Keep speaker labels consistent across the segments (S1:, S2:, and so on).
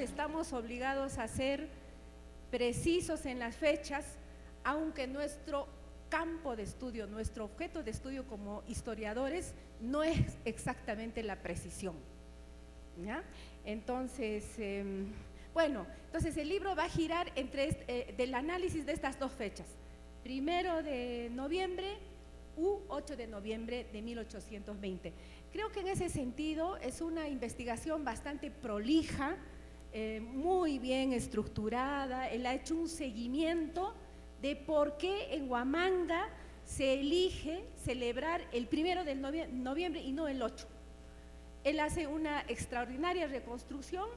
S1: estamos obligados a ser precisos en las fechas, aunque nuestro campo de estudio, nuestro objeto de estudio como historiadores no es exactamente la precisión, ¿ya? Entonces, bueno, entonces el libro va a girar del análisis de estas dos fechas, 1 de noviembre u 8 de noviembre de 1820. Creo que en ese sentido es una investigación bastante prolija, muy bien estructurada. Él ha hecho un seguimiento de por qué en Huamanga se elige celebrar el 1 de noviembre y no el 8. Él hace una extraordinaria reconstrucción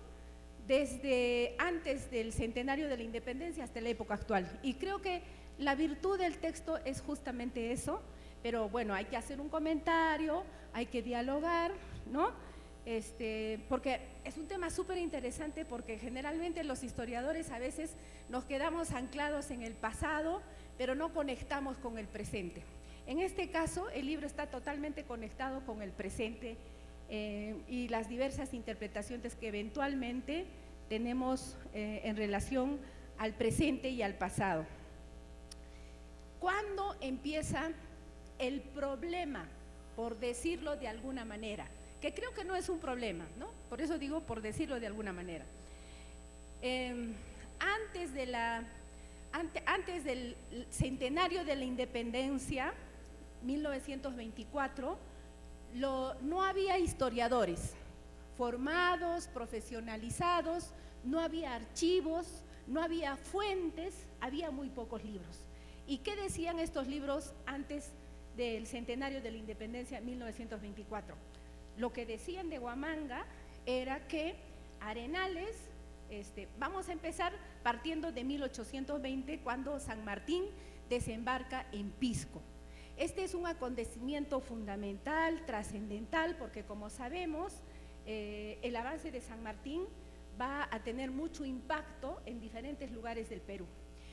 S1: desde antes del centenario de la independencia hasta la época actual. Y creo que la virtud del texto es justamente eso, pero bueno, hay que hacer un comentario, hay que dialogar, ¿no? Porque es un tema súper interesante, porque generalmente los historiadores a veces nos quedamos anclados en el pasado, pero no conectamos con el presente. En este caso, el libro está totalmente conectado con el presente y las diversas interpretaciones que eventualmente tenemos en relación al presente y al pasado. ¿Cuándo empieza el problema, por decirlo de alguna manera? Que creo que no es un problema, ¿no? Por eso digo por decirlo de alguna manera. Antes del centenario de la independencia, 1924, no había historiadores formados, profesionalizados, no había archivos, no había fuentes, había muy pocos libros. ¿Y qué decían estos libros antes del centenario de la independencia, 1924? Lo que decían de Huamanga era que Arenales, vamos a empezar partiendo de 1820, cuando San Martín desembarca en Pisco. Este es un acontecimiento fundamental, trascendental, porque como sabemos, el avance de San Martín va a tener mucho impacto en diferentes lugares del Perú.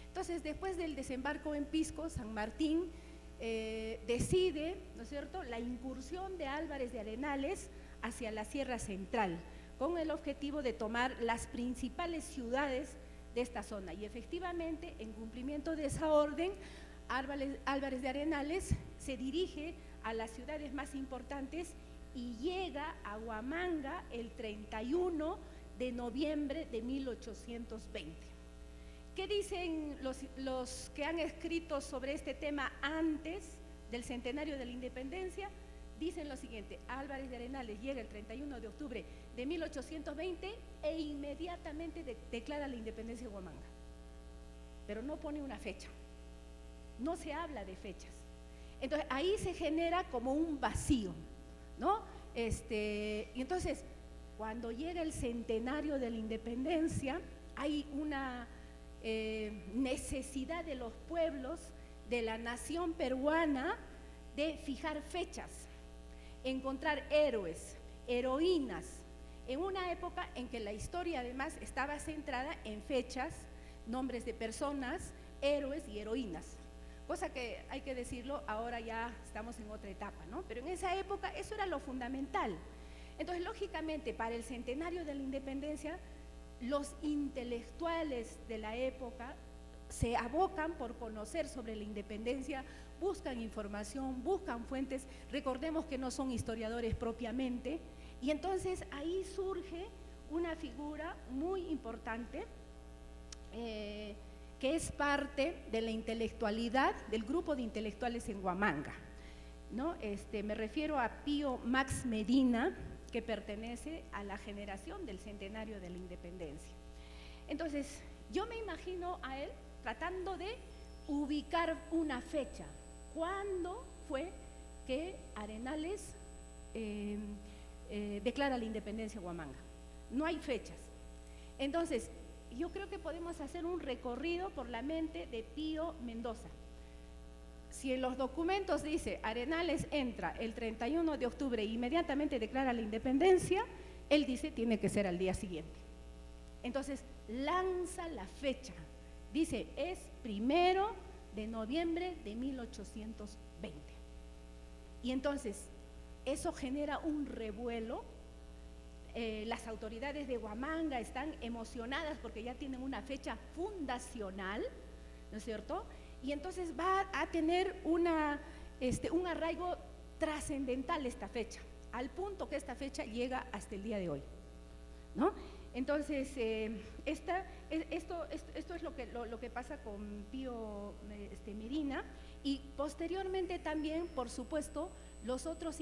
S1: Entonces, después del desembarco en Pisco, San Martín decide, ¿no es cierto?, la incursión de Álvarez de Arenales hacia la Sierra Central, con el objetivo de tomar las principales ciudades de esta zona. Y efectivamente, en cumplimiento de esa orden, Álvarez de Arenales se dirige a las ciudades más importantes y llega a Huamanga el 31 de noviembre de 1820. ¿Qué dicen los que han escrito sobre este tema antes del centenario de la independencia? Dicen lo siguiente: Álvarez de Arenales llega el 31 de octubre de 1820 e inmediatamente declara la independencia de Huamanga, pero no pone una fecha, no se habla de fechas. Entonces ahí se genera como un vacío, ¿no? Y entonces, cuando llega el centenario de la independencia, hay una necesidad de los pueblos de la nación peruana de fijar fechas, encontrar héroes, heroínas, en una época en que la historia además estaba centrada en fechas, nombres de personas, héroes y heroínas, cosa que hay que decirlo, ahora ya estamos en otra etapa, ¿no? Pero en esa época eso era lo fundamental. Entonces, lógicamente, para el centenario de la independencia, los intelectuales de la época se abocan por conocer sobre la independencia, buscan información, buscan fuentes. Recordemos que no son historiadores propiamente, y entonces ahí surge una figura muy importante que es parte de la intelectualidad, del grupo de intelectuales en Huamanga, ¿no? Me refiero a Pío Max Medina, que pertenece a la generación del centenario de la independencia. Entonces, yo me imagino a él tratando de ubicar una fecha. ¿Cuándo fue que Arenales declara la independencia de Huamanga? No hay fechas. Entonces, yo creo que podemos hacer un recorrido por la mente de Pío Mendoza. Si en los documentos dice Arenales entra el 31 de octubre e inmediatamente declara la independencia, él dice tiene que ser al día siguiente. Entonces lanza la fecha, dice es 1 de noviembre de 1820. Y entonces eso genera un revuelo las autoridades de Huamanga están emocionadas porque ya tienen una fecha fundacional, ¿no es cierto? Y entonces va a tener un arraigo trascendental esta fecha, al punto que esta fecha llega hasta el día de hoy, ¿no? Entonces, esto es lo que pasa con Pío Medina, y posteriormente también, por supuesto, los otros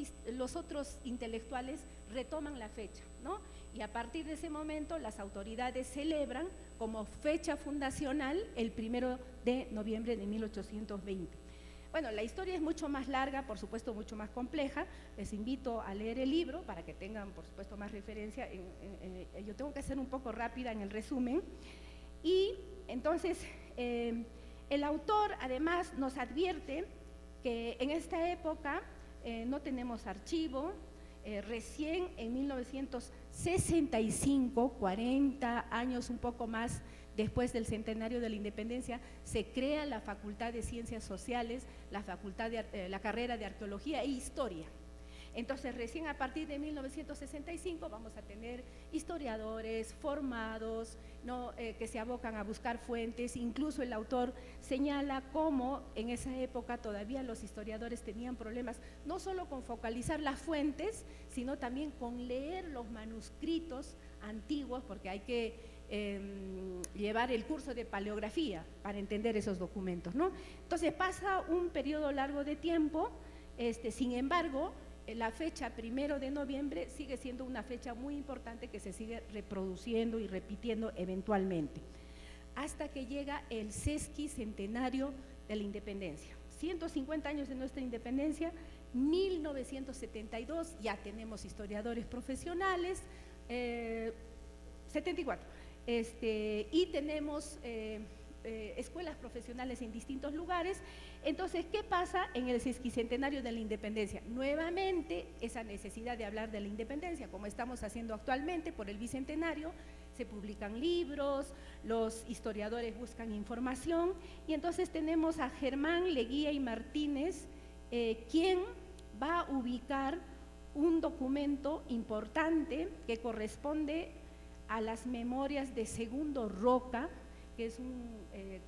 S1: intelectuales retoman la fecha, ¿no? Y a partir de ese momento las autoridades celebran como fecha fundacional el 1 de noviembre de 1820. Bueno, la historia es mucho más larga, por supuesto mucho más compleja. Les invito a leer el libro para que tengan, por supuesto, más referencia. Yo tengo que ser un poco rápida en el resumen. Y entonces, el autor además nos advierte que en esta época no tenemos archivo. Recién en 1965, 40 años, un poco más después del centenario de la independencia, se crea la Facultad de Ciencias Sociales, la carrera de Arqueología e Historia. Entonces, recién a partir de 1965 vamos a tener historiadores formados, ¿no? Que se abocan a buscar fuentes. Incluso el autor señala cómo en esa época todavía los historiadores tenían problemas, no solo con focalizar las fuentes, sino también con leer los manuscritos antiguos, porque hay que llevar el curso de paleografía para entender esos documentos, ¿no? Entonces pasa un periodo largo de tiempo, sin embargo, la fecha 1 de noviembre sigue siendo una fecha muy importante que se sigue reproduciendo y repitiendo eventualmente, hasta que llega el sesquicentenario de la independencia. 150 años de nuestra independencia, 1972, ya tenemos historiadores profesionales, 74, y tenemos escuelas profesionales en distintos lugares. Entonces, ¿qué pasa en el sesquicentenario de la independencia? Nuevamente, esa necesidad de hablar de la independencia, como estamos haciendo actualmente por el bicentenario, se publican libros, los historiadores buscan información, y entonces tenemos a Germán Leguía y Martínez, quien va a ubicar un documento importante que corresponde a las memorias de Segundo Roca, que es un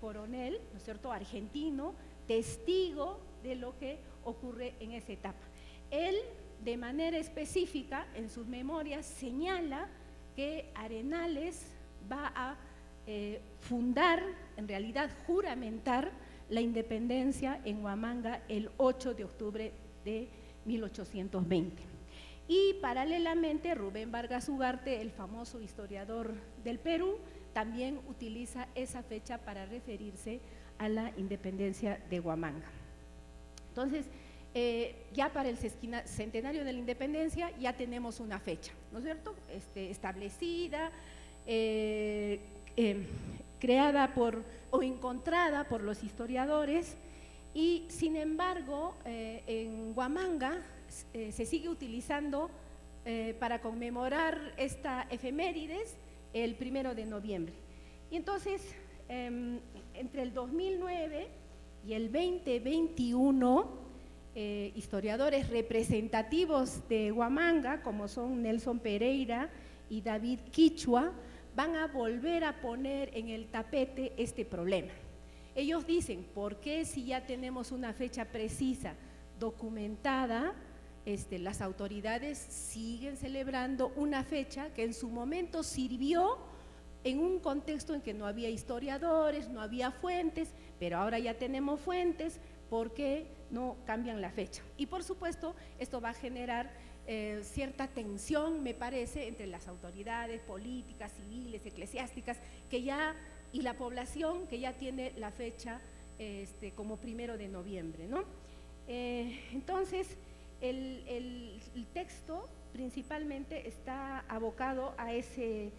S1: coronel, ¿no es cierto?, argentino, testigo de lo que ocurre en esa etapa. Él, de manera específica, en sus memorias, señala que Arenales va a fundar, en realidad juramentar, la independencia en Huamanga el 8 de octubre de 1820. Y paralelamente Rubén Vargas Ugarte, el famoso historiador del Perú, también utiliza esa fecha para referirse a la independencia de Huamanga. Entonces, ya para el centenario de la independencia ya tenemos una fecha, ¿no es cierto?, establecida, creada o encontrada por los historiadores, y sin embargo en Huamanga se sigue utilizando para conmemorar esta efemérides el 1 de noviembre. Y entonces, entre el 2009 y el 2021, historiadores representativos de Huamanga, como son Nelson Pereira y David Quichua, van a volver a poner en el tapete este problema. Ellos dicen, ¿por qué si ya tenemos una fecha precisa, documentada, las autoridades siguen celebrando una fecha que en su momento sirvió en un contexto en que no había historiadores, no había fuentes, pero ahora ya tenemos fuentes? ¿Por qué no cambian la fecha? Y por supuesto, esto va a generar cierta tensión, me parece, entre las autoridades políticas, civiles, eclesiásticas, y la población que ya tiene la fecha como 1 de noviembre, ¿no? Entonces, el texto principalmente está abocado a ese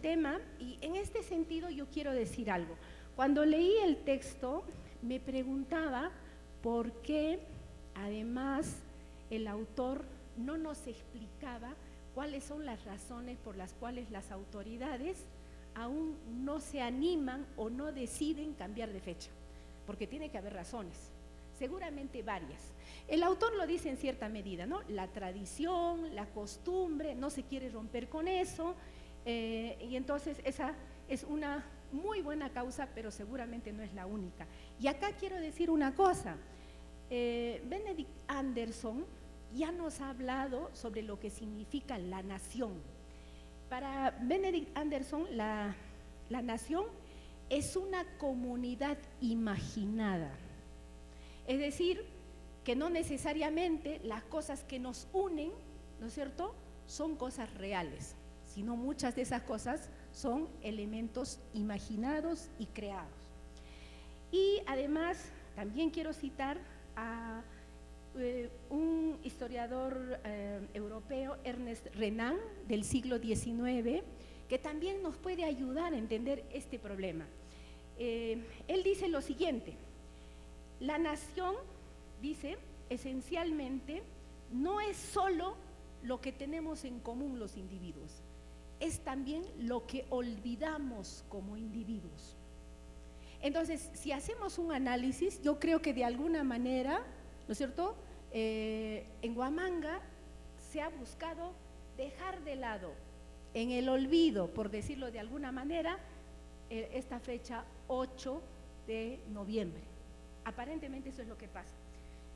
S1: tema, y en este sentido yo quiero decir algo. Cuando leí el texto me preguntaba por qué además el autor no nos explicaba cuáles son las razones por las cuales las autoridades aún no se animan o no deciden cambiar de fecha, porque tiene que haber razones. seguramente varias. El autor lo dice en cierta medida, ¿no? La tradición, la costumbre, no se quiere romper con eso, y entonces esa es una muy buena causa, pero seguramente no es la única. Y acá quiero decir una cosa, Benedict Anderson ya nos ha hablado sobre lo que significa la nación. Para Benedict Anderson, la nación es una comunidad imaginada, es decir, que no necesariamente las cosas que nos unen, ¿no es cierto?, son cosas reales, sino muchas de esas cosas son elementos imaginados y creados. Y además, también quiero citar a un historiador europeo, Ernest Renan, del siglo XIX, que también nos puede ayudar a entender este problema. Él dice lo siguiente: la nación, dice, esencialmente no es solo lo que tenemos en común los individuos, es también lo que olvidamos como individuos. Entonces, si hacemos un análisis, yo creo que de alguna manera, ¿no es cierto?, en Huamanga se ha buscado dejar de lado, en el olvido, por decirlo de alguna manera, esta fecha 8 de noviembre. Aparentemente eso es lo que pasa.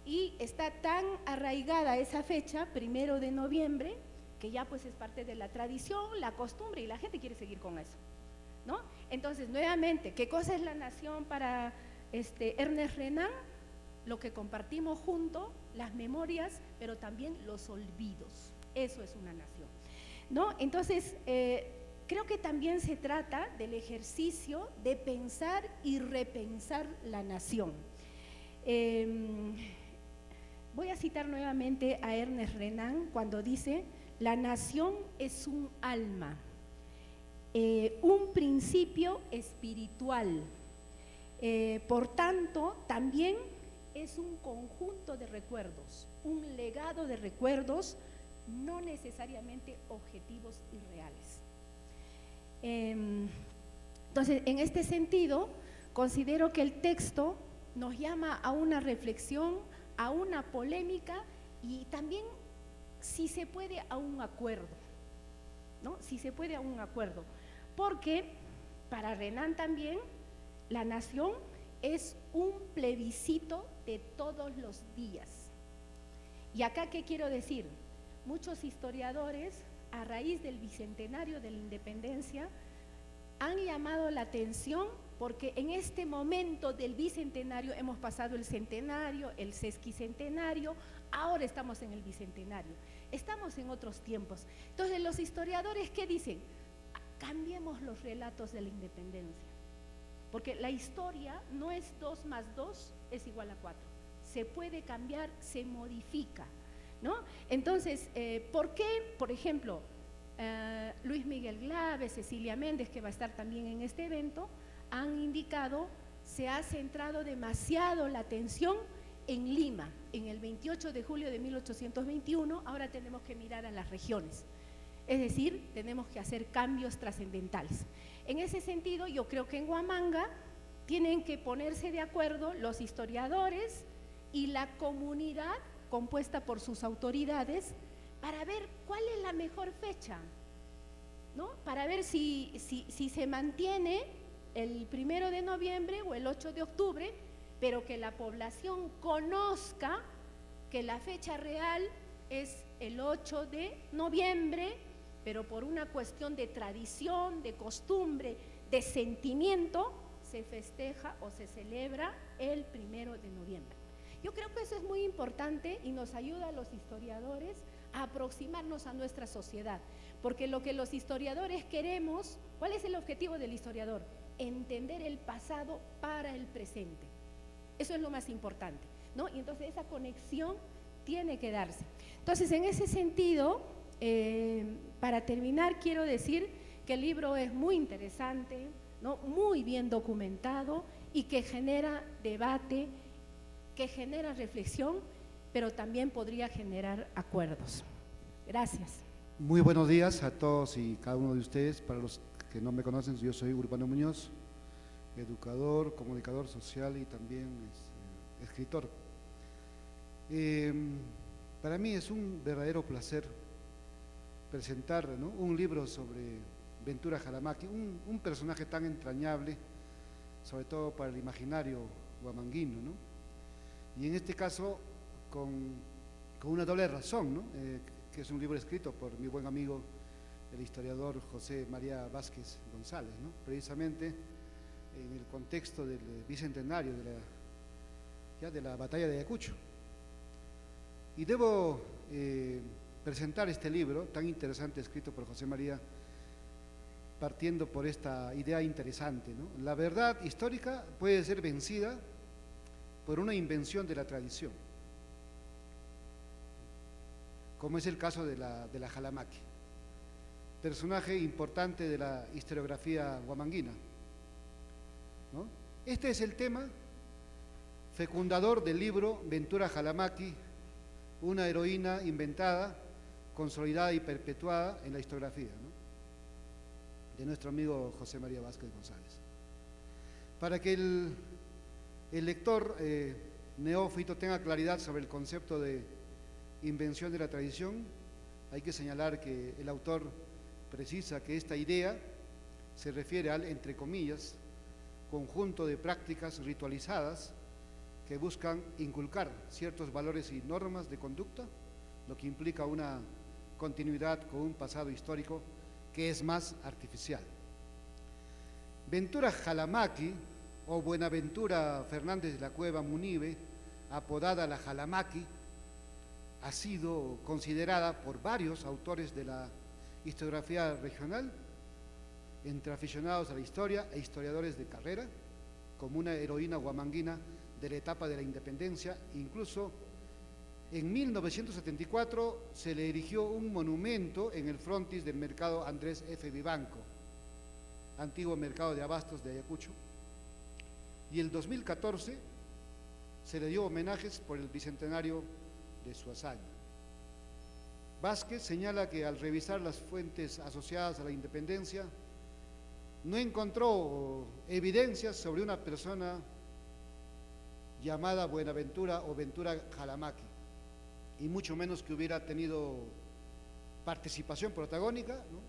S1: Y está tan arraigada esa fecha, 1 de noviembre, que ya pues es parte de la tradición, la costumbre, y la gente quiere seguir con eso, ¿no? Entonces, nuevamente, ¿qué cosa es la nación para Ernest Renan? Lo que compartimos juntos, las memorias, pero también los olvidos. Eso es una nación, ¿no? Entonces, creo que también se trata del ejercicio de pensar y repensar la nación. Voy a citar nuevamente a Ernest Renan cuando dice: la nación es un alma, un principio espiritual, por tanto también es un conjunto de recuerdos, un legado de recuerdos, no necesariamente objetivos y reales. Entonces, en este sentido, considero que el texto nos llama a una reflexión, a una polémica y también, si se puede, a un acuerdo, ¿no? Si se puede, a un acuerdo, porque para Renan también la nación es un plebiscito de todos los días. Y acá, ¿qué quiero decir? Muchos historiadores, a raíz del bicentenario de la independencia, han llamado la atención porque en este momento del bicentenario hemos pasado el centenario, el sesquicentenario, ahora estamos en el bicentenario, estamos en otros tiempos. Entonces, los historiadores, ¿qué dicen? Cambiemos los relatos de la independencia, porque la historia no es 2 más 2 es igual a 4, se puede cambiar, se modifica, ¿no? Entonces, ¿por qué, por ejemplo, Luis Miguel Glave, Cecilia Méndez, que va a estar también en este evento, han indicado, se ha centrado demasiado la atención en Lima, en el 28 de julio de 1821, ahora tenemos que mirar a las regiones, es decir, tenemos que hacer cambios trascendentales. En ese sentido, yo creo que en Huamanga tienen que ponerse de acuerdo los historiadores y la comunidad compuesta por sus autoridades para ver cuál es la mejor fecha, ¿no? Para ver si se mantiene el 1 de noviembre o el 8 de octubre, pero que la población conozca que la fecha real es el 8 de noviembre, pero por una cuestión de tradición, de costumbre, de sentimiento, se festeja o se celebra el 1 de noviembre. Yo creo que eso es muy importante y nos ayuda a los historiadores a aproximarnos a nuestra sociedad, porque lo que los historiadores queremos, ¿cuál es el objetivo del historiador? Entender el pasado para el presente. Eso es lo más importante, ¿no? Y entonces esa conexión tiene que darse. Entonces, en ese sentido, para terminar, quiero decir que el libro es muy interesante, ¿no? Muy bien documentado y que genera debate, que genera reflexión, pero también podría generar acuerdos. Gracias.
S2: Muy buenos días a todos y cada uno de ustedes. Para los que no me conocen, yo soy Urbano Muñoz, educador, comunicador social y también escritor. Eh, para mí es un verdadero placer presentar, ¿no?, un libro sobre Ventura Jalamaqui, un personaje tan entrañable, sobre todo para el imaginario huamanguino, ¿no? Y en este caso, con una doble razón, ¿no? Que es un libro escrito por mi buen amigo, el historiador José María Vázquez González, ¿no?, precisamente en el contexto del bicentenario de la batalla de Ayacucho. Y debo presentar este libro tan interesante escrito por José María partiendo por esta idea interesante, ¿no? La verdad histórica puede ser vencida por una invención de la tradición, como es el caso de la Jalamaqui, personaje importante de la historiografía huamanguina, ¿no? Este es el tema fecundador del libro Ventura Jalamaqui, una heroína inventada, consolidada y perpetuada en la historiografía, ¿no?, de nuestro amigo José María Vázquez González. Para que el lector neófito tenga claridad sobre el concepto de invención de la tradición, hay que señalar que el autor precisa que esta idea se refiere al, entre comillas, conjunto de prácticas ritualizadas que buscan inculcar ciertos valores y normas de conducta, lo que implica una continuidad con un pasado histórico que es más artificial. Ventura Jalamaqui, o Buenaventura Fernández de la Cueva Munive, apodada la Jalamaqui, ha sido considerada por varios autores de la historiografía regional, entre aficionados a la historia e historiadores de carrera, como una heroína huamanguina de la etapa de la independencia. Incluso en 1974 se le erigió un monumento en el frontis del mercado Andrés F. Vivanco, antiguo mercado de abastos de Ayacucho, y el 2014 se le dio homenajes por el bicentenario de su hazaña. Vázquez señala que al revisar las fuentes asociadas a la independencia no encontró evidencias sobre una persona llamada Buenaventura o Ventura Jalamaqui, y mucho menos que hubiera tenido participación protagónica, ¿no?,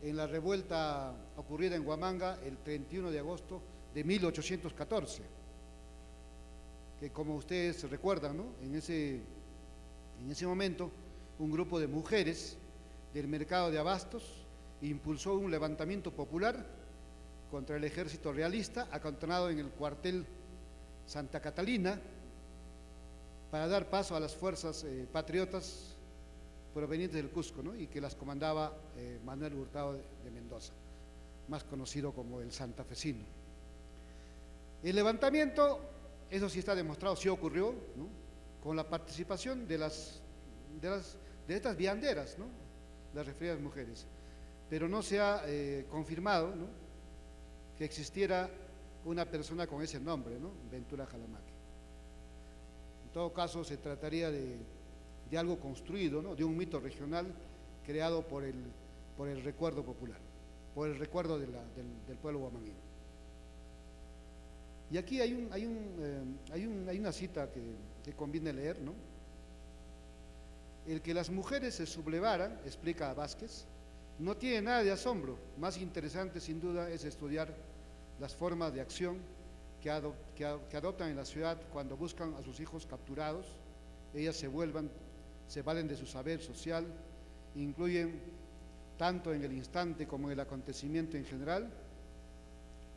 S2: en la revuelta ocurrida en Huamanga el 31 de agosto de 1814, que, como ustedes recuerdan, ¿no?, en ese momento un grupo de mujeres del mercado de abastos impulsó un levantamiento popular contra el ejército realista acantonado en el cuartel Santa Catalina, para dar paso a las fuerzas patriotas provenientes del Cusco, ¿no?, y que las comandaba Manuel Hurtado de Mendoza, más conocido como el santafesino. El levantamiento, eso sí está demostrado, sí ocurrió, ¿no?, con la participación de estas vianderas, ¿no?, las referidas mujeres, pero no se ha confirmado, ¿no?, que existiera una persona con ese nombre, ¿no?, Ventura Jalamaqui. En todo caso, se trataría de algo construido, ¿no?, de un mito regional creado por el recuerdo popular, por el recuerdo del pueblo huamanguino. Y aquí hay una cita que conviene leer, ¿no? El que las mujeres se sublevaran, explica Vázquez, no tiene nada de asombro. Más interesante, sin duda, es estudiar las formas de acción que adoptan en la ciudad cuando buscan a sus hijos capturados. Ellas se valen de su saber social, incluyen tanto en el instante como en el acontecimiento en general,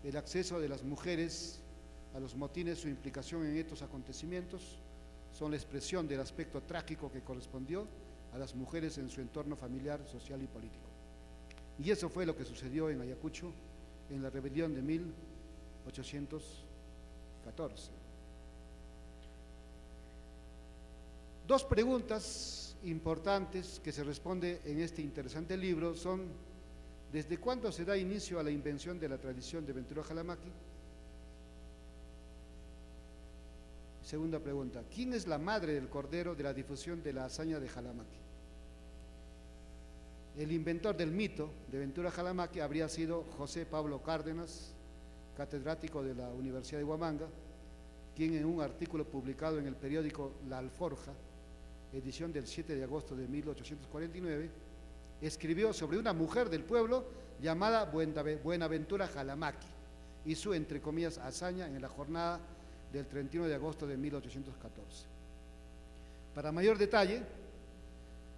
S2: el acceso de las mujeres a los motines, su implicación en estos acontecimientos, son la expresión del aspecto trágico que correspondió a las mujeres en su entorno familiar, social y político. Y eso fue lo que sucedió en Ayacucho en la rebelión de 1814. Dos preguntas importantes que se responden en este interesante libro son: ¿desde cuándo se da inicio a la invención de la tradición de Ventura Jalamaqui? Segunda pregunta: ¿quién es la madre del cordero de la difusión de la hazaña de Jalamaqui? El inventor del mito de Ventura Jalamaqui habría sido José Pablo Cárdenas, catedrático de la Universidad de Huamanga, quien en un artículo publicado en el periódico La Alforja, edición del 7 de agosto de 1849, escribió sobre una mujer del pueblo llamada Buenaventura Jalamaqui y su, entre comillas, hazaña en la jornada del 31 de agosto de 1814. Para mayor detalle,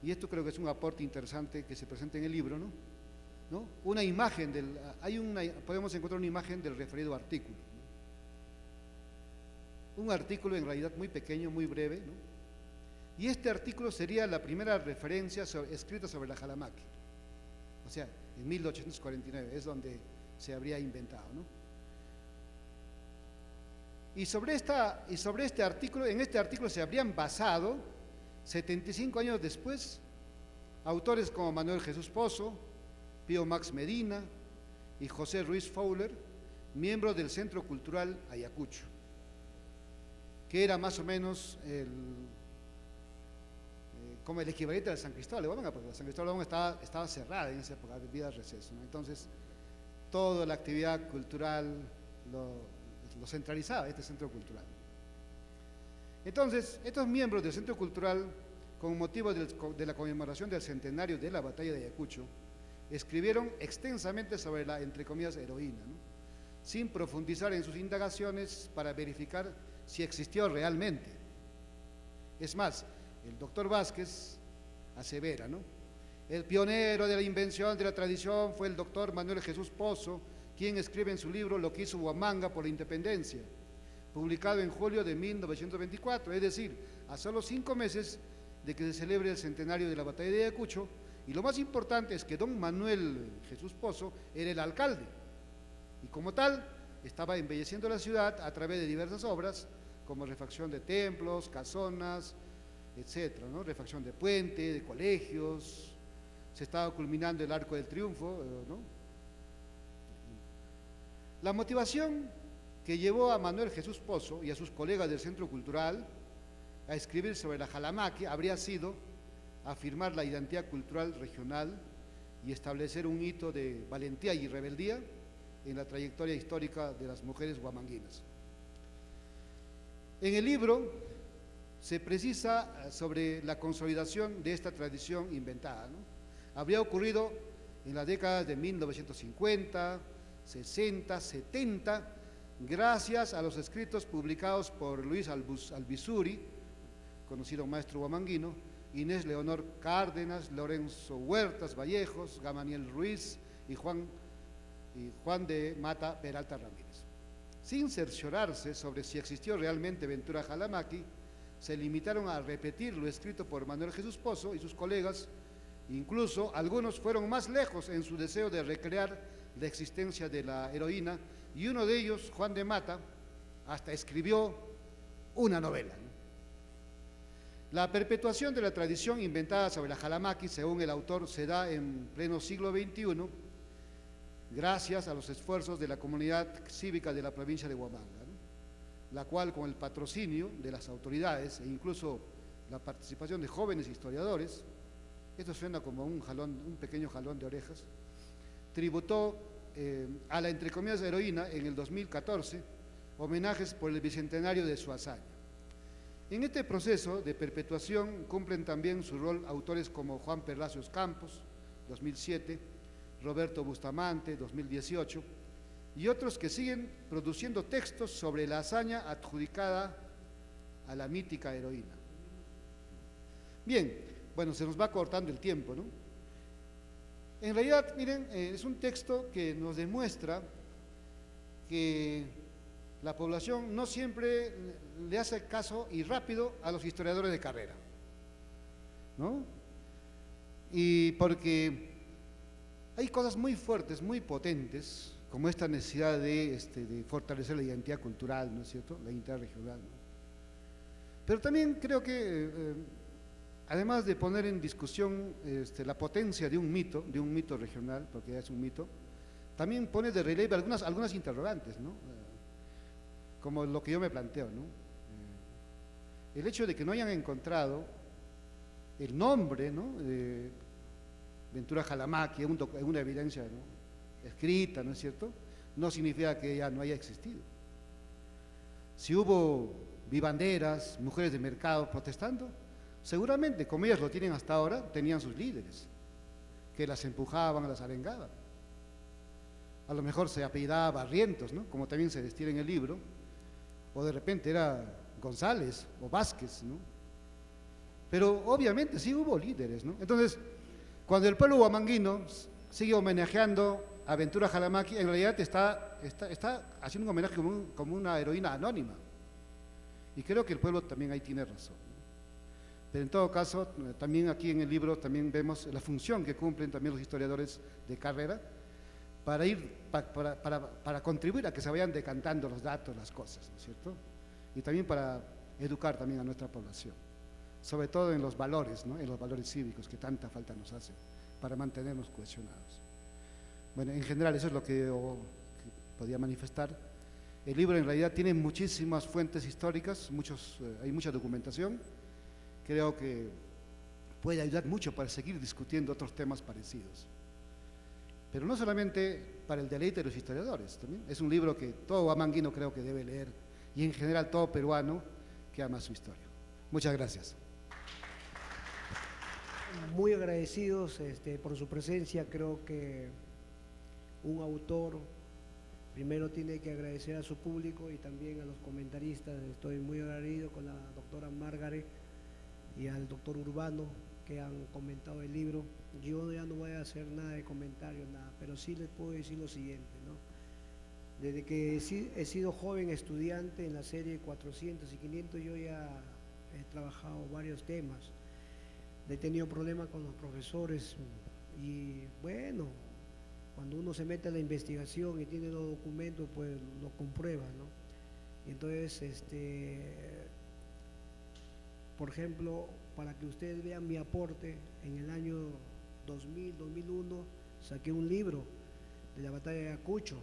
S2: y esto creo que es un aporte interesante que se presenta en el libro, ¿no? Una imagen podemos encontrar una imagen del referido artículo, ¿no? Un artículo en realidad muy pequeño, muy breve, ¿no? Y este artículo sería la primera referencia escrita sobre la Jalamaqui, o sea, en 1849 es donde se habría inventado, ¿no? Y sobre este artículo, en este artículo se habrían basado 75 años después autores como Manuel Jesús Pozo, Pío Max Medina y José Ruiz Fowler, miembros del Centro Cultural Ayacucho, que era más o menos como el equivalente al San Cristóbal de Huamanga, porque el San Cristóbal de Huamanga estaba cerrada en esa época, debido al receso, ¿no? Entonces, toda la actividad cultural lo centralizaba este centro cultural. Entonces, estos miembros del centro cultural, con motivo de la conmemoración del centenario de la batalla de Ayacucho, escribieron extensamente sobre la, entre comillas, heroína, ¿no? Sin profundizar en sus indagaciones para verificar si existió realmente. Es más, el doctor Vázquez asevera, ¿no? El pionero de la invención de la tradición fue el doctor Manuel Jesús Pozo, quien escribe en su libro Lo que hizo Huamanga por la independencia, publicado en julio de 1924, es decir, a solo 5 meses de que se celebre el centenario de la batalla de Ayacucho. Y lo más importante es que don Manuel Jesús Pozo era el alcalde, y como tal estaba embelleciendo la ciudad a través de diversas obras, como refacción de templos, casonas, etcétera, ¿no? Refacción de puentes, de colegios, se estaba culminando el Arco del Triunfo, ¿no? La motivación que llevó a Manuel Jesús Pozo y a sus colegas del Centro Cultural a escribir sobre la Jalamaqui habría sido afirmar la identidad cultural regional y establecer un hito de valentía y rebeldía en la trayectoria histórica de las mujeres huamanguinas. En el libro se precisa sobre la consolidación de esta tradición inventada, ¿no? Habría ocurrido en las décadas de 1950, 60, 70, gracias a los escritos publicados por Luis Albizuri, conocido maestro huamanguino, Inés Leonor Cárdenas, Lorenzo Huertas Vallejos, Gamaniel Ruiz y Juan de Mata Peralta Ramírez. Sin cerciorarse sobre si existió realmente Ventura Jalamaqui, se limitaron a repetir lo escrito por Manuel Jesús Pozo y sus colegas. Incluso algunos fueron más lejos en su deseo de recrear la existencia de la heroína, y uno de ellos, Juan de Mata, hasta escribió una novela, ¿no? La perpetuación de la tradición inventada sobre la Jalamaqui, según el autor, se da en pleno siglo XXI, gracias a los esfuerzos de la comunidad cívica de la provincia de Huamanga, ¿no? La cual, con el patrocinio de las autoridades e incluso la participación de jóvenes historiadores, esto suena como un pequeño jalón de orejas, tributó a la, entre comillas, heroína en el 2014 homenajes por el bicentenario de su hazaña. En este proceso de perpetuación cumplen también su rol autores como Juan Palacios Campos, 2007, Roberto Bustamante, 2018, y otros que siguen produciendo textos sobre la hazaña adjudicada a la mítica heroína. Bien, bueno, se nos va cortando el tiempo, ¿no? En realidad, miren, es un texto que nos demuestra que la población no siempre le hace caso y rápido a los historiadores de carrera, ¿no? Y porque hay cosas muy fuertes, muy potentes, como esta necesidad de fortalecer la identidad cultural, ¿no es cierto?, la identidad regional, ¿no? Pero también creo que además de poner en discusión la potencia de un mito regional, porque es un mito, también pone de relieve algunas interrogantes, ¿no? Como lo que yo me planteo, ¿no? El hecho de que no hayan encontrado el nombre, ¿no?, de Ventura Jalamaqui en una evidencia, ¿no?, escrita, ¿no es cierto?, no significa que ella no haya existido. Si hubo vivanderas, mujeres de mercado protestando, seguramente, como ellas lo tienen hasta ahora, tenían sus líderes, que las empujaban, las arengaban. A lo mejor se apellidaba Barrientos, ¿no? Como también se destila en el libro, o de repente era González o Vázquez, ¿no? Pero obviamente sí hubo líderes, ¿no? Entonces, cuando el pueblo huamanguino sigue homenajeando a Ventura Jalamaqui, en realidad está haciendo un homenaje como una heroína anónima. Y creo que el pueblo también ahí tiene razón, ¿no? Pero en todo caso, también aquí en el libro también vemos la función que cumplen también los historiadores de carrera para contribuir a que se vayan decantando los datos, las cosas, ¿no es cierto? Y también para educar también a nuestra población, sobre todo en los valores, ¿no? En los valores cívicos que tanta falta nos hacen para mantenernos cohesionados. Bueno, en general eso es lo que yo podía manifestar. El libro en realidad tiene muchísimas fuentes históricas, hay mucha documentación. Creo que puede ayudar mucho para seguir discutiendo otros temas parecidos. Pero no solamente para el deleite de los historiadores, también es un libro que todo huamanguino creo que debe leer, y en general todo peruano que ama su historia. Muchas gracias.
S3: Muy agradecidos por su presencia. Creo que un autor primero tiene que agradecer a su público y también a los comentaristas. Estoy muy agradecido con la doctora Margaret y al doctor Urbano que han comentado el libro. Yo ya no voy a hacer nada de comentario, nada, pero sí les puedo decir lo siguiente, ¿no? Desde que he sido joven estudiante en la serie 400 y 500, yo ya he trabajado varios temas. He tenido problemas con los profesores y bueno, cuando uno se mete a la investigación y tiene los documentos, pues lo comprueba, ¿no? Y entonces, por ejemplo, para que ustedes vean mi aporte, en el año 2000, 2001, saqué un libro de la batalla de Ayacucho,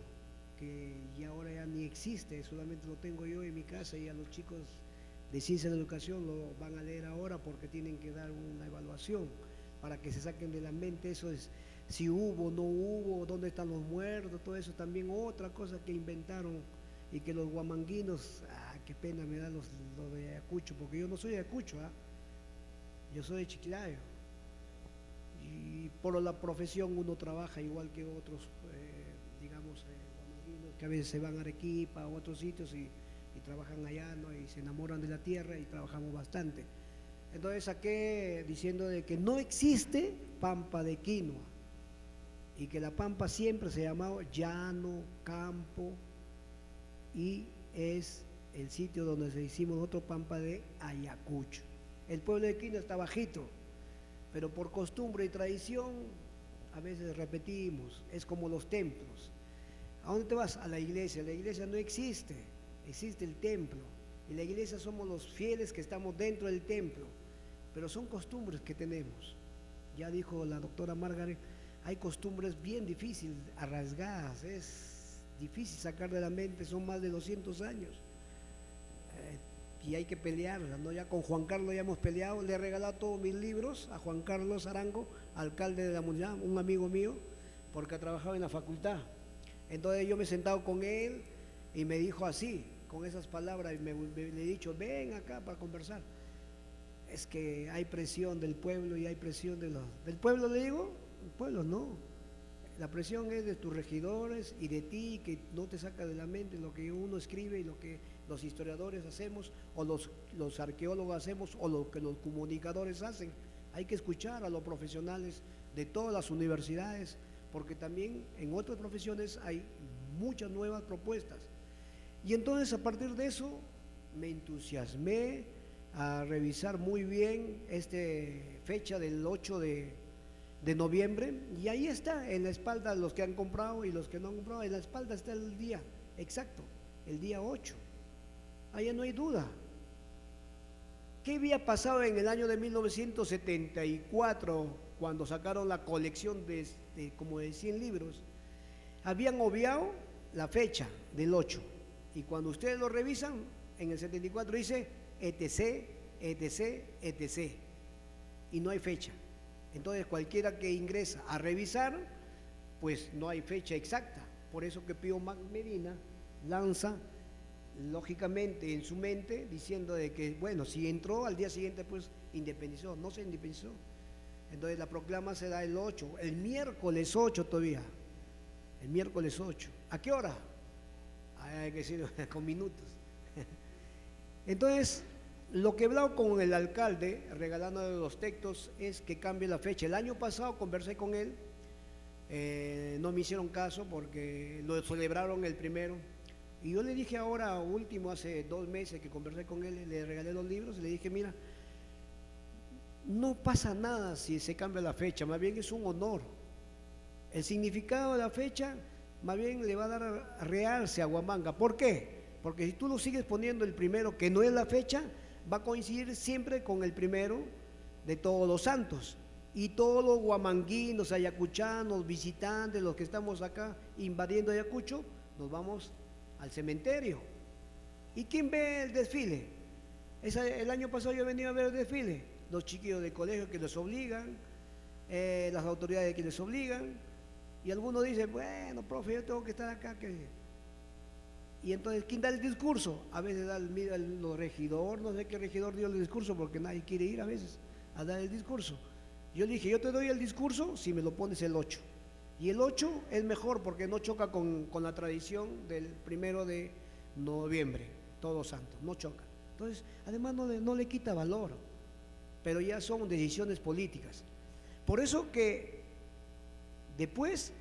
S3: que ya ahora ya ni existe, solamente lo tengo yo en mi casa, y a los chicos de Ciencia de la Educación lo van a leer ahora porque tienen que dar una evaluación para que se saquen de la mente eso es si hubo, no hubo, dónde están los muertos, todo eso. También otra cosa que inventaron y que los huamanguinos, qué pena me da lo de Ayacucho, porque yo no soy de Ayacucho, yo soy de Chiclayo, y por la profesión uno trabaja igual que otros, digamos, huamanguinos que a veces se van a Arequipa o a otros sitios y trabajan allá, ¿no? Y se enamoran de la tierra y trabajamos bastante. Entonces saqué diciendo de que no existe pampa de quinoa y que la pampa siempre se ha llamado llano, campo, y es el sitio donde se hicimos nosotros pampa de Ayacucho. El pueblo de Quino está bajito, pero por costumbre y tradición a veces repetimos, es como los templos. ¿A dónde te vas? A la iglesia no existe, existe el templo, y la iglesia somos los fieles que estamos dentro del templo, pero son costumbres que tenemos. Ya dijo la doctora Margaret, hay costumbres bien difíciles, arrasgadas, es difícil sacar de la mente, son más de 200 años, y hay que pelearlas, ¿no? Ya con Juan Carlos ya hemos peleado, le he regalado todos mis libros a Juan Carlos Arango, alcalde de la Municipalidad, un amigo mío, porque ha trabajado en la facultad. Entonces yo me he sentado con él y me dijo así, con esas palabras, y le he dicho, ven acá para conversar. Es que hay presión del pueblo y hay presión del pueblo, le digo, el pueblo no. La presión es de tus regidores y de ti, que no te saca de la mente lo que uno escribe y lo que los historiadores hacemos, o los arqueólogos hacemos, o lo que los comunicadores hacen. Hay que escuchar a los profesionales de todas las universidades, porque también en otras profesiones hay muchas nuevas propuestas. Y entonces a partir de eso me entusiasmé a revisar muy bien esta fecha del 8 de noviembre, y ahí está en la espalda los que han comprado y los que no han comprado, en la espalda está el día exacto, el día 8, allá no hay duda. ¿Qué había pasado en el año de 1974 cuando sacaron la colección de como de 100 libros? Habían obviado la fecha del 8, y cuando ustedes lo revisan en el 74 dice etc, etc, etc, y no hay fecha. Entonces cualquiera que ingresa a revisar, pues no hay fecha exacta. Por eso que Pío Medina lanza lógicamente en su mente diciendo de que, bueno, si entró al día siguiente pues independizó, no se independizó. Entonces la proclama se da el 8, el miércoles 8 todavía, el miércoles 8. ¿A qué hora? Hay que decir con minutos. Entonces, lo que he hablado con el alcalde, regalándole los textos, es que cambie la fecha. El año pasado conversé con él, no me hicieron caso porque lo celebraron el primero. Y yo le dije ahora, último, hace 2 meses que conversé con él, le regalé los libros y le dije, mira, no pasa nada si se cambia la fecha, más bien es un honor. El significado de la fecha, más bien le va a dar a realce a Huamanga. ¿Por qué? Porque si tú lo sigues poniendo el primero, que no es la fecha, va a coincidir siempre con el primero de Todos los Santos. Y todos los huamanguinos, ayacuchanos, visitantes, los que estamos acá invadiendo Ayacucho, nos vamos al cementerio. ¿Y quién ve el desfile? El año pasado yo venía a ver el desfile, los chiquillos del colegio que les obligan, las autoridades que les obligan, y algunos dicen, bueno, profe, yo tengo que estar acá. Y entonces, ¿quién da el discurso? A veces da el regidor, no sé qué regidor dio el discurso, porque nadie quiere ir a veces a dar el discurso. Yo le dije, yo te doy el discurso si me lo pones el 8. Y el 8 es mejor porque no choca con la tradición del 1 de noviembre, Todos Santos, no choca. Entonces, además no le quita valor, pero ya son decisiones políticas. Por eso que después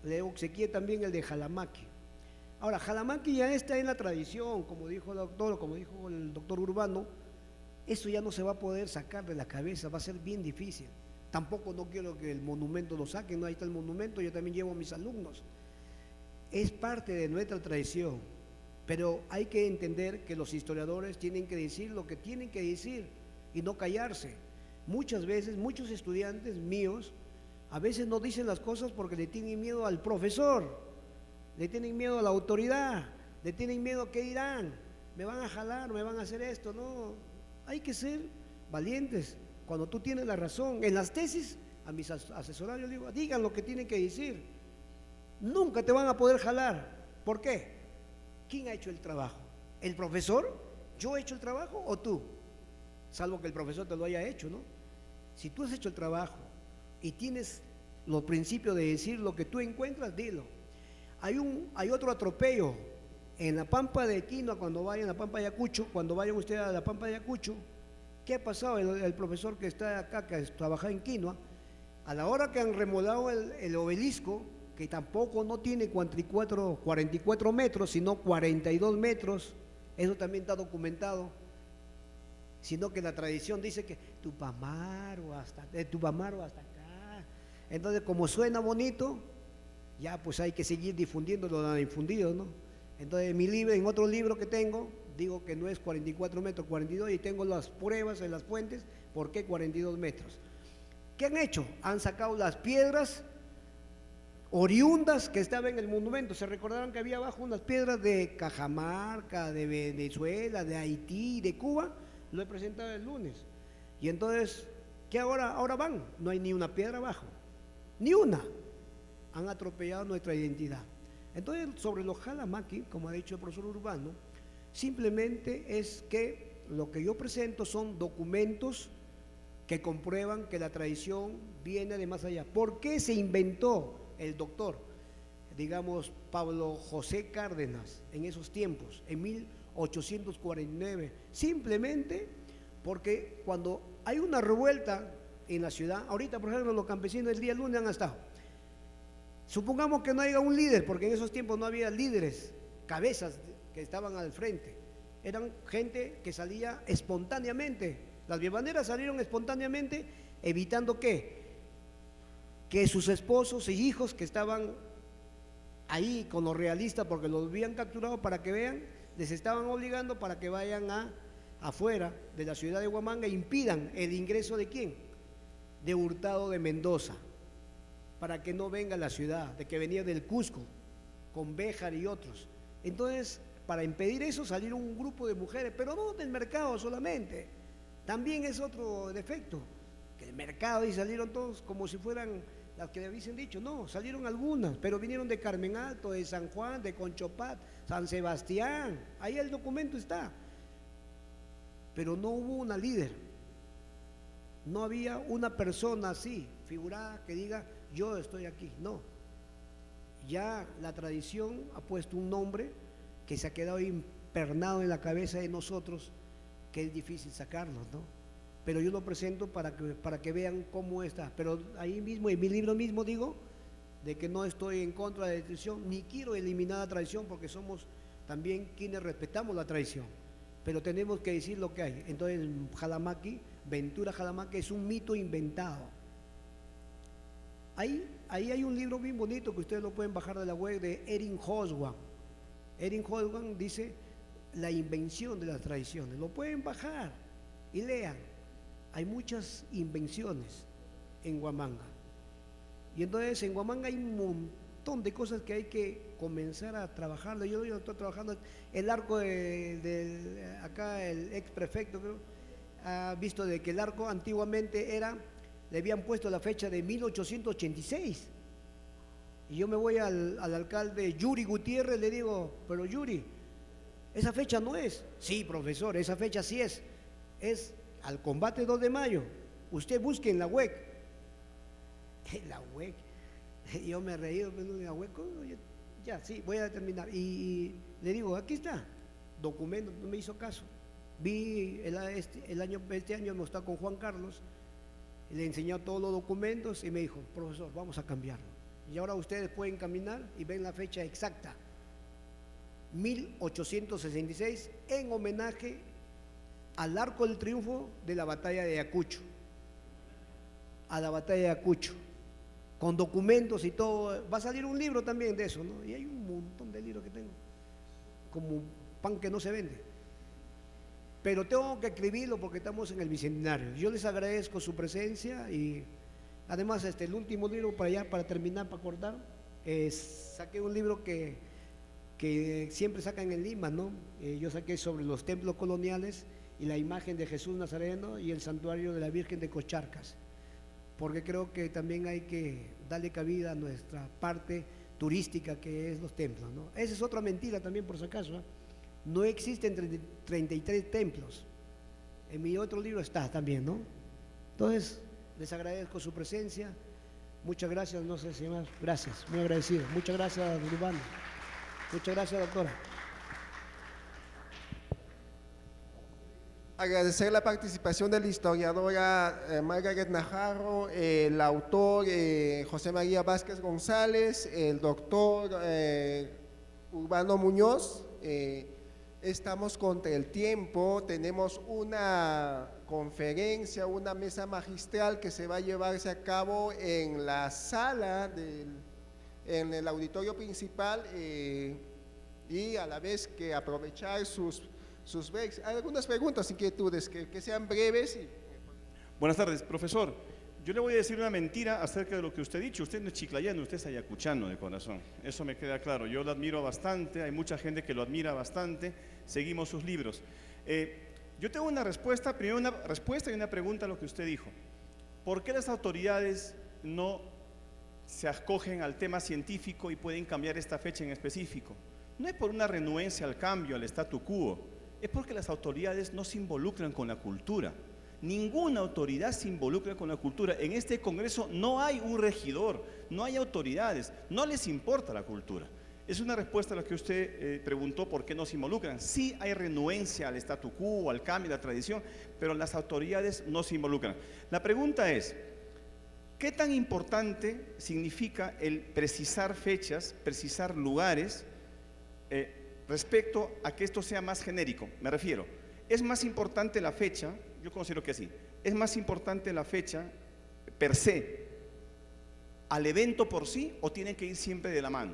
S3: le obsequié también el de Jalamaqui. Ahora, Jalamaqui ya está en la tradición, como dijo el doctor, como dijo el doctor Urbano, eso ya no se va a poder sacar de la cabeza, va a ser bien difícil. Tampoco no quiero que el monumento lo saquen, no, ahí está el monumento, yo también llevo a mis alumnos. Es parte de nuestra tradición, pero hay que entender que los historiadores tienen que decir lo que tienen que decir y no callarse. Muchas veces, muchos estudiantes míos, a veces no dicen las cosas porque le tienen miedo al profesor, le tienen miedo a la autoridad, le tienen miedo a qué dirán, me van a jalar, me van a hacer esto, no, hay que ser valientes. Cuando tú tienes la razón, en las tesis, a mis asesorados yo digo, digan lo que tienen que decir, nunca te van a poder jalar. ¿Por qué? ¿Quién ha hecho el trabajo? ¿El profesor? ¿Yo he hecho el trabajo o tú? Salvo que el profesor te lo haya hecho, ¿no? Si tú has hecho el trabajo y tienes los principios de decir lo que tú encuentras, dilo. Hay otro atropello en la Pampa de Quinoa, cuando vayan a la Pampa de Ayacucho, cuando vayan ustedes a la Pampa de Ayacucho. ¿Qué ha pasado? El profesor que está acá, que trabaja en Quinoa, a la hora que han remolado el obelisco, que tampoco no tiene 44 metros, sino 42 metros, eso también está documentado, sino que la tradición dice que Tupamaro hasta acá. Entonces, como suena bonito, ya pues hay que seguir difundiendo lo han infundido, ¿no? Entonces, en mi libro, en otro libro que tengo, digo que no es 44 metros, 42, y tengo las pruebas en las fuentes, ¿por qué 42 metros? ¿Qué han hecho? Han sacado las piedras oriundas que estaban en el monumento. Se recordaron que había abajo unas piedras de Cajamarca, de Venezuela, de Haití, de Cuba. Lo he presentado el lunes. Y entonces, ¿qué ahora van? No hay ni una piedra abajo, ni una. Han atropellado nuestra identidad. Entonces, sobre los Jalamaqui, como ha dicho el profesor Urbano, simplemente es que lo que yo presento son documentos que comprueban que la tradición viene de más allá. ¿Por qué se inventó el doctor, digamos, Pablo José Cárdenas en esos tiempos, en 1849? Simplemente porque cuando hay una revuelta en la ciudad, ahorita por ejemplo los campesinos el día lunes han estado. Supongamos que no haya un líder, porque en esos tiempos no había líderes, cabezas que estaban al frente. Eran gente que salía espontáneamente. Las vivaneras salieron espontáneamente, evitando que sus esposos y hijos que estaban ahí con los realistas, porque los habían capturado para que vean, les estaban obligando para que vayan afuera de la ciudad de Huamanga e impidan el ingreso de ¿quién? De Hurtado de Mendoza, para que no venga a la ciudad, de que venía del Cusco, con Béjar y otros. Entonces, para impedir eso salieron un grupo de mujeres, pero no del mercado solamente, también es otro defecto, que el mercado y salieron todos como si fueran las que le hubiesen dicho, no, salieron algunas, pero vinieron de Carmen Alto, de San Juan, de Conchopat, San Sebastián, ahí el documento está. Pero no hubo una líder, no había una persona así, figurada, que diga, yo estoy aquí, no. Ya la tradición ha puesto un nombre que se ha quedado impernado en la cabeza de nosotros, que es difícil sacarlo, ¿no? Pero yo lo presento para que vean cómo está. Pero ahí mismo, en mi libro mismo digo, de que no estoy en contra de la tradición, ni quiero eliminar la tradición, porque somos también quienes respetamos la tradición, pero tenemos que decir lo que hay. Entonces, Jalamaqui, Ventura Jalamaqui, es un mito inventado. Ahí hay un libro bien bonito que ustedes lo pueden bajar de la web, de Erin Hobsbawm. Erin Hobsbawm dice la invención de las tradiciones. Lo pueden bajar y lean. Hay muchas invenciones en Huamanga. Y entonces en Huamanga hay un montón de cosas que hay que comenzar a trabajar. Yo estoy trabajando el arco acá el ex prefecto, creo, ha visto de que el arco antiguamente le habían puesto la fecha de 1886. Y yo me voy al alcalde Yuri Gutiérrez, le digo, pero Yuri, esa fecha no es. Sí, profesor, esa fecha sí es al combate 2 de mayo. Usted busque en la web. En la web. Yo me he reído, en la web, ya, sí, voy a determinar. Y le digo, aquí está, documento, no me hizo caso. Vi este año no está con Juan Carlos, le enseñó todos los documentos y me dijo, profesor, vamos a cambiarlo. Y ahora ustedes pueden caminar y ven la fecha exacta, 1866, en homenaje al Arco del Triunfo de la batalla de Ayacucho, a la batalla de Ayacucho, con documentos y todo. Va a salir un libro también de eso, ¿no? Y hay un montón de libros que tengo, como pan que no se vende. Pero tengo que escribirlo porque estamos en el bicentenario. Yo les agradezco su presencia y además el último libro para terminar, para cortar, saqué un libro que siempre sacan en Lima, ¿no? Yo saqué sobre los templos coloniales y la imagen de Jesús Nazareno y el santuario de la Virgen de Cocharcas, porque creo que también hay que darle cabida a nuestra parte turística que es los templos, ¿no? Esa es otra mentira también, por si acaso, ¿eh? No existen 33 templos. En mi otro libro está también, ¿no? Entonces, les agradezco su presencia. Muchas gracias, no sé si más. Gracias, muy agradecido. Muchas gracias, Urbano. Muchas gracias, doctora.
S4: Agradecer la participación de la historiadora Margaret Najarro, el autor José María Vázquez González, el doctor Urbano Muñoz. Estamos contra el tiempo, tenemos una conferencia, una mesa magistral que se va a llevarse a cabo en la sala, en el auditorio principal, y a la vez que aprovechar sus breaks. Hay algunas preguntas, inquietudes, que sean breves.
S5: Buenas tardes, profesor. Yo le voy a decir una mentira acerca de lo que usted ha dicho. Usted no es chiclayano, usted es ayacuchano de corazón. Eso me queda claro. Yo lo admiro bastante, hay mucha gente que lo admira bastante. Seguimos sus libros. Yo tengo una respuesta, primero una respuesta y una pregunta a lo que usted dijo. ¿Por qué las autoridades no se acogen al tema científico y pueden cambiar esta fecha en específico? No es por una renuencia al cambio, al statu quo, es porque las autoridades no se involucran con la cultura. Ninguna autoridad se involucra con la cultura. En este Congreso no hay un regidor, no hay autoridades, no les importa la cultura. Es una respuesta a lo que usted preguntó, ¿por qué no se involucran? Sí hay renuencia al statu quo, al cambio, a la tradición, pero las autoridades no se involucran. La pregunta es, ¿qué tan importante significa el precisar fechas, precisar lugares, respecto a que esto sea más genérico? Me refiero, ¿es más importante la fecha? Yo considero que sí. ¿Es más importante la fecha per se al evento por sí o tienen que ir siempre de la mano?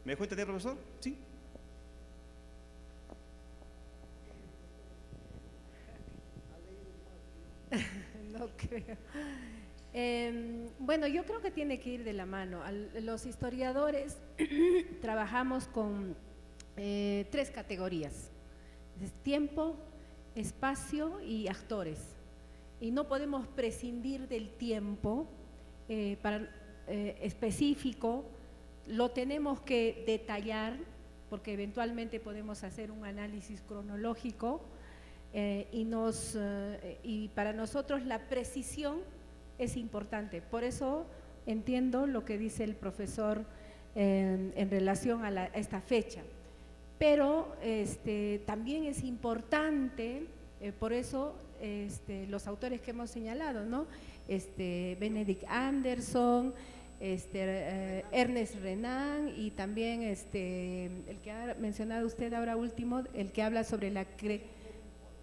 S5: ¿Me dejó entender, profesor? ¿Sí?
S1: No creo. Bueno, yo creo que tiene que ir de la mano. Los historiadores trabajamos con 3 categorías: es tiempo, espacio y actores. Y no podemos prescindir del tiempo específico, lo tenemos que detallar, porque eventualmente podemos hacer un análisis cronológico y para nosotros la precisión es importante. Por eso entiendo lo que dice el profesor en relación a esta fecha. Pero también es importante, por eso los autores que hemos señalado, ¿no? Benedict Anderson, Ernest Renan y también el que ha mencionado usted ahora último, el que habla sobre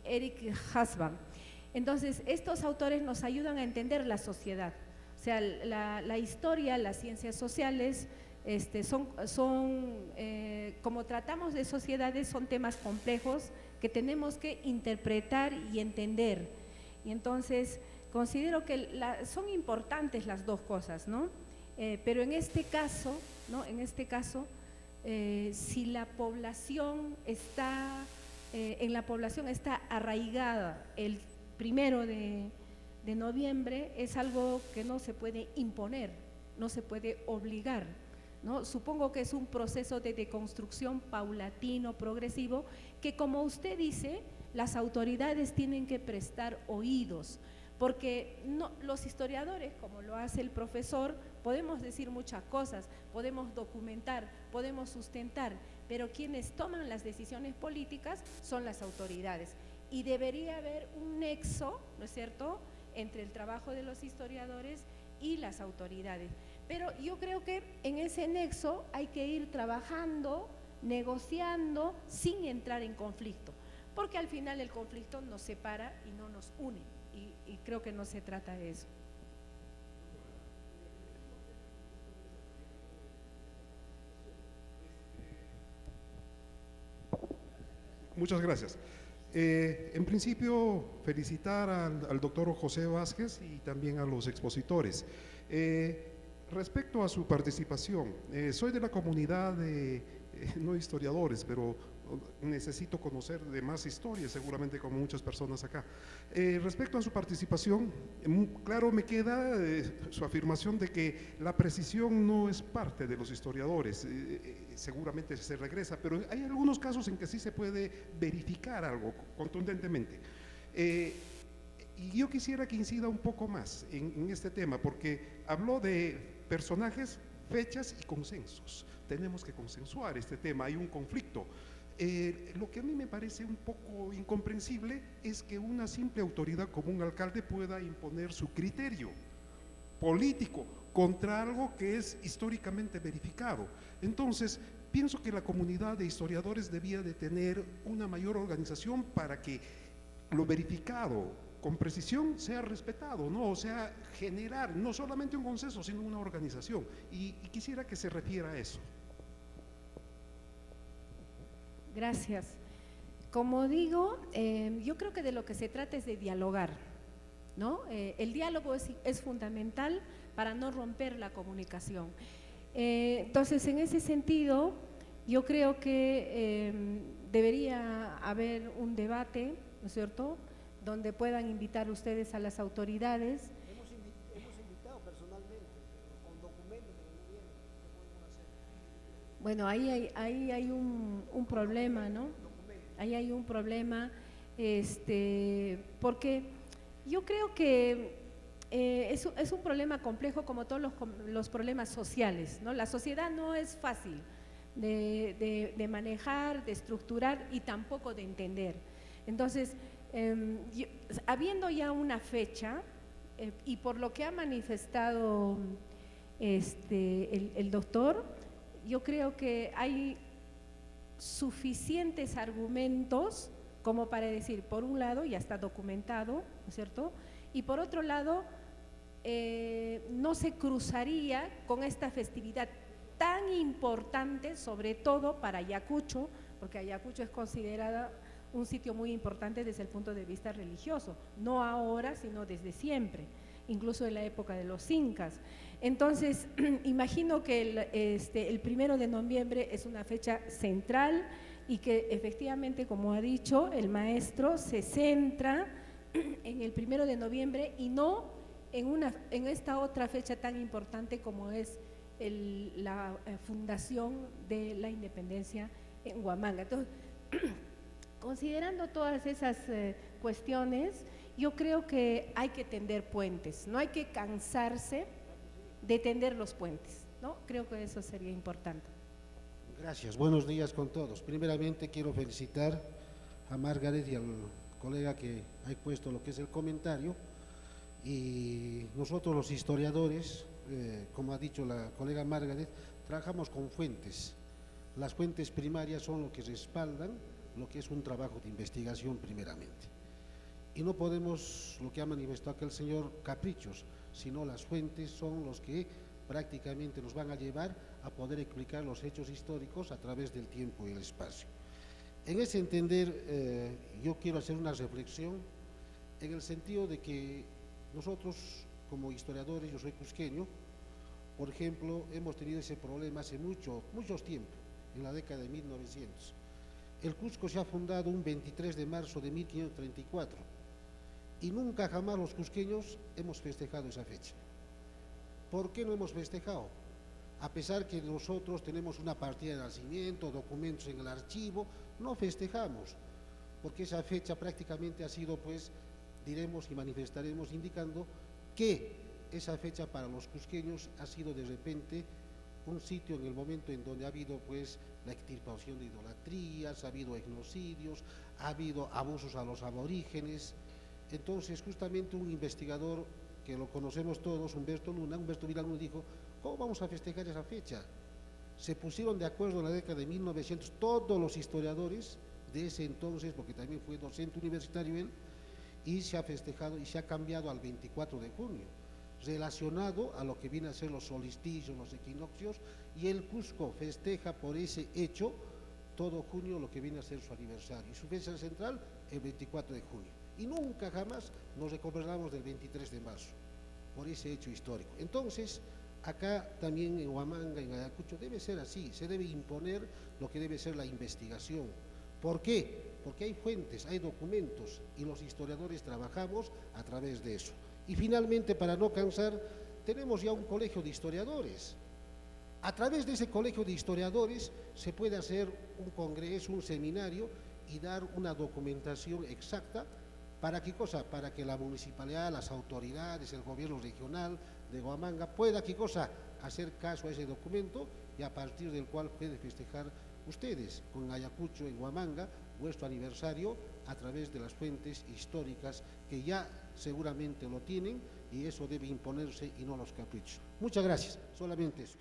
S1: Eric Hobsbawm. Entonces, estos autores nos ayudan a entender la sociedad. O sea, la historia, las ciencias sociales, como tratamos de sociedades, son temas complejos que tenemos que interpretar y entender. Y entonces, considero que son importantes las dos cosas, ¿no? Pero en este caso, ¿no? Si la población en la población está arraigada el 1 de noviembre, es algo que no se puede imponer, no se puede obligar, ¿no? Supongo que es un proceso de deconstrucción paulatino, progresivo, que como usted dice, las autoridades tienen que prestar oídos, porque los historiadores, como lo hace el profesor, podemos decir muchas cosas, podemos documentar, podemos sustentar, pero quienes toman las decisiones políticas son las autoridades. Y debería haber un nexo, ¿no es cierto?, entre el trabajo de los historiadores y las autoridades. Pero yo creo que en ese nexo hay que ir trabajando, negociando, sin entrar en conflicto, porque al final el conflicto nos separa y no nos une, y creo que no se trata de eso.
S6: Muchas gracias. En principio, felicitar al doctor José Vázquez y también a los expositores. Respecto a su participación, soy de la comunidad de, no historiadores, pero necesito conocer de más historias, seguramente como muchas personas acá. Respecto a su participación, claro me queda su afirmación de que la precisión no es parte de los historiadores, seguramente se regresa, pero hay algunos casos en que sí se puede verificar algo contundentemente. Y yo quisiera que incida un poco más en este tema, porque habló de personajes, fechas y consensos. Tenemos que consensuar este tema, hay un conflicto. Lo que a mí me parece un poco incomprensible es que una simple autoridad como un alcalde pueda imponer su criterio político contra algo que es históricamente verificado. Entonces, pienso que la comunidad de historiadores debía de tener una mayor organización para que lo verificado con precisión sea respetado, ¿no? O sea, generar no solamente un consenso, sino una organización. Y quisiera que se refiera a eso.
S1: Gracias. Como digo, yo creo que de lo que se trata es de dialogar, ¿no? El diálogo es fundamental para no romper la comunicación. Entonces, en ese sentido, yo creo que debería haber un debate, ¿no es cierto?, donde puedan invitar ustedes a las autoridades.
S3: Hemos invitado personalmente, con documentos, pero no vienen. ¿Qué podemos hacer?
S1: Bueno, ahí hay un problema, ¿no? Ahí hay un problema, porque yo creo que es un problema complejo como todos los problemas sociales, ¿no? La sociedad no es fácil de manejar, de estructurar y tampoco de entender. Entonces, habiendo ya una fecha y por lo que ha manifestado el doctor, yo creo que hay suficientes argumentos como para decir, por un lado, ya está documentado, ¿no es cierto?, y por otro lado, no se cruzaría con esta festividad tan importante, sobre todo para Ayacucho, porque Ayacucho es considerada un sitio muy importante desde el punto de vista religioso, no ahora, sino desde siempre, incluso en la época de los incas. Entonces, imagino que el 1 de noviembre es una fecha central y que efectivamente, como ha dicho el maestro, se centra en el 1 de noviembre y no en esta otra fecha tan importante como es la fundación de la independencia en Huamanga. Entonces, considerando todas esas cuestiones, yo creo que hay que tender puentes, no hay que cansarse de tender los puentes, ¿no? Creo que eso sería importante.
S7: Gracias, buenos días con todos. Primeramente quiero felicitar a Margaret y al colega que ha puesto lo que es el comentario, y nosotros los historiadores, como ha dicho la colega Margaret, trabajamos con fuentes. Las fuentes primarias son lo que respaldan lo que es un trabajo de investigación primeramente. Y no podemos, lo que ha manifestado aquel señor, caprichos, sino las fuentes son los que prácticamente nos van a llevar a poder explicar los hechos históricos a través del tiempo y el espacio. En ese entender, yo quiero hacer una reflexión en el sentido de que nosotros, como historiadores, yo soy cusqueño, por ejemplo, hemos tenido ese problema hace muchos tiempos, en la década de 1900. El Cusco se ha fundado un 23 de marzo de 1534 y nunca jamás los cusqueños hemos festejado esa fecha. ¿Por qué no hemos festejado? A pesar que nosotros tenemos una partida de nacimiento, documentos en el archivo, no festejamos, porque esa fecha prácticamente ha sido, pues, diremos y manifestaremos indicando que esa fecha para los cusqueños ha sido de repente un sitio en el momento en donde ha habido, pues, la extirpación de idolatrías, ha habido genocidios, ha habido abusos a los aborígenes. Entonces, justamente un investigador que lo conocemos todos, Humberto Vilaluna, dijo: ¿cómo vamos a festejar esa fecha? Se pusieron de acuerdo en la década de 1900 todos los historiadores de ese entonces, porque también fue docente universitario él, y se ha festejado y se ha cambiado al 24 de junio, relacionado a lo que viene a ser los solsticios, los equinoccios, y el Cusco festeja por ese hecho todo junio lo que viene a ser su aniversario, y su fecha central el 24 de junio. Y nunca jamás nos recordamos del 23 de marzo, por ese hecho histórico. Entonces, acá también en Huamanga, en Ayacucho, debe ser así, se debe imponer lo que debe ser la investigación. ¿Por qué? Porque hay fuentes, hay documentos, y los historiadores trabajamos a través de eso. Y finalmente, para no cansar, tenemos ya un colegio de historiadores. A través de ese colegio de historiadores se puede hacer un congreso, un seminario, y dar una documentación exacta. ¿Para qué cosa? Para que la municipalidad, las autoridades, el gobierno regional de Huamanga pueda, ¿qué cosa?, hacer caso a ese documento, y a partir del cual puede festejar ustedes con Ayacucho en Huamanga vuestro aniversario a través de las fuentes históricas que ya seguramente lo tienen, y eso debe imponerse y no los caprichos. Muchas gracias, solamente eso.